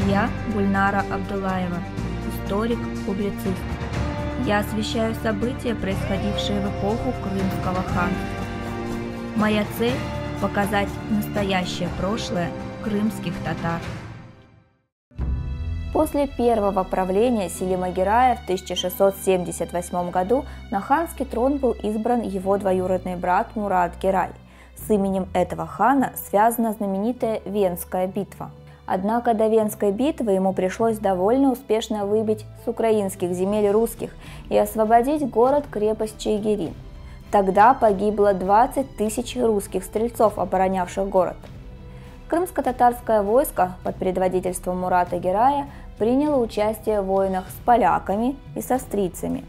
Я Гульнара Абдуллаева, историк, публицист. Я освещаю события, происходившие в эпоху Крымского ханства. Моя цель – показать настоящее прошлое крымских татар. После первого правления Селима-Герая в 1678 году на ханский трон был избран его двоюродный брат Мурад-Герай. С именем этого хана связана знаменитая Венская битва. Однако до Венской битвы ему пришлось довольно успешно выбить с украинских земель русских и освободить город-крепость Чайгирин. Тогда погибло 20 тысяч русских стрельцов, оборонявших город. Крымско-татарское войско под предводительством Мурата-Герая приняло участие в войнах с поляками и с австрийцами.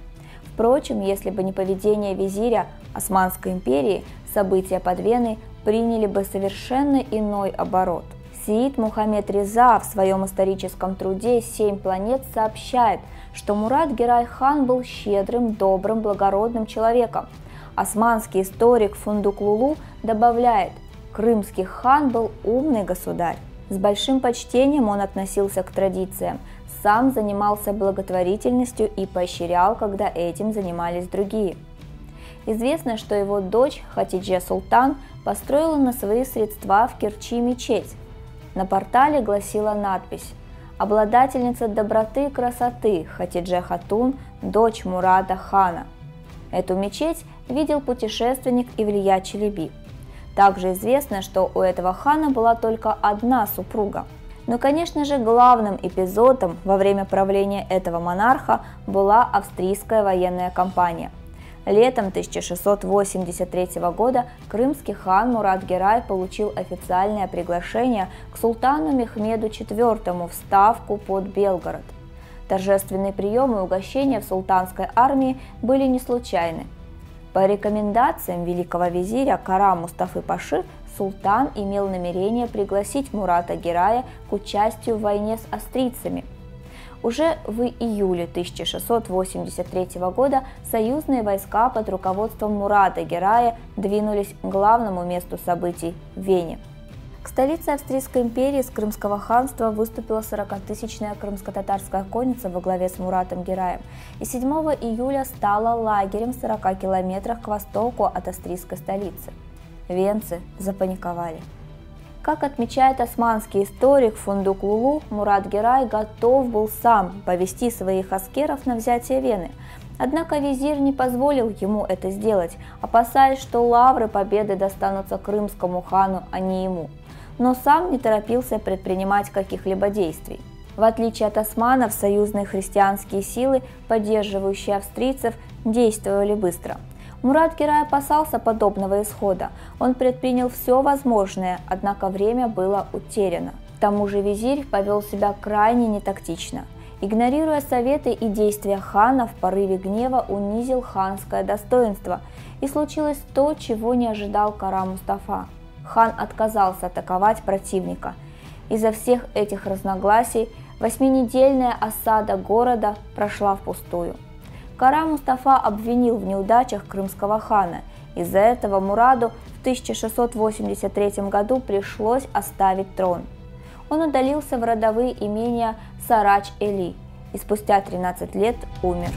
Впрочем, если бы не поведение визиря Османской империи, события под Веной приняли бы совершенно иной оборот. Сеид Мухаммед Реза в своем историческом труде «Семь планет» сообщает, что Мурат-Герай хан был щедрым, добрым, благородным человеком. Османский историк Фундук Лулу добавляет: крымский хан был умный государь. С большим почтением он относился к традициям, сам занимался благотворительностью и поощрял, когда этим занимались другие. Известно, что его дочь Хатидже Султан построила на свои средства в Керчи мечеть. На портале гласила надпись: «Обладательница доброты и красоты Хатидже Хатун, дочь Мурада хана». Эту мечеть видел путешественник Ивлия Челеби. Также известно, что у этого хана была только одна супруга. Но, конечно же, главным эпизодом во время правления этого монарха была австрийская военная кампания. Летом 1683 года крымский хан Мурат-Герай получил официальное приглашение к султану Мехмеду IV в Ставку под Белгород. Торжественные приемы и угощения в султанской армии были не случайны. По рекомендациям великого визиря Кара Мустафы Паши, султан имел намерение пригласить Мурата-Герая к участию в войне с австрийцами. Уже в июле 1683 года союзные войска под руководством Мурата-Герая двинулись к главному месту событий – Вене. К столице Австрийской империи с Крымского ханства выступила 40-тысячная крымско-татарская конница во главе с Муратом Гераем и 7 июля стала лагерем в 40 километрах к востоку от австрийской столицы. Венцы запаниковали. Как отмечает османский историк Фундук Лулу, Мурат-Герай готов был сам повести своих аскеров на взятие Вены. Однако визирь не позволил ему это сделать, опасаясь, что лавры победы достанутся крымскому хану, а не ему. Но сам не торопился предпринимать каких-либо действий. В отличие от османов, союзные христианские силы, поддерживающие австрийцев, действовали быстро. Мурат-Герай опасался подобного исхода. Он предпринял все возможное, однако время было утеряно. К тому же визирь повел себя крайне нетактично. Игнорируя советы и действия хана, в порыве гнева унизил ханское достоинство. И случилось то, чего не ожидал Кара Мустафа. Хан отказался атаковать противника. Из-за всех этих разногласий 8-недельная осада города прошла впустую. Кара Мустафа обвинил в неудачах крымского хана. Из-за этого Мураду в 1683 году пришлось оставить трон. Он удалился в родовые имения Сарач-Эли и спустя 13 лет умер.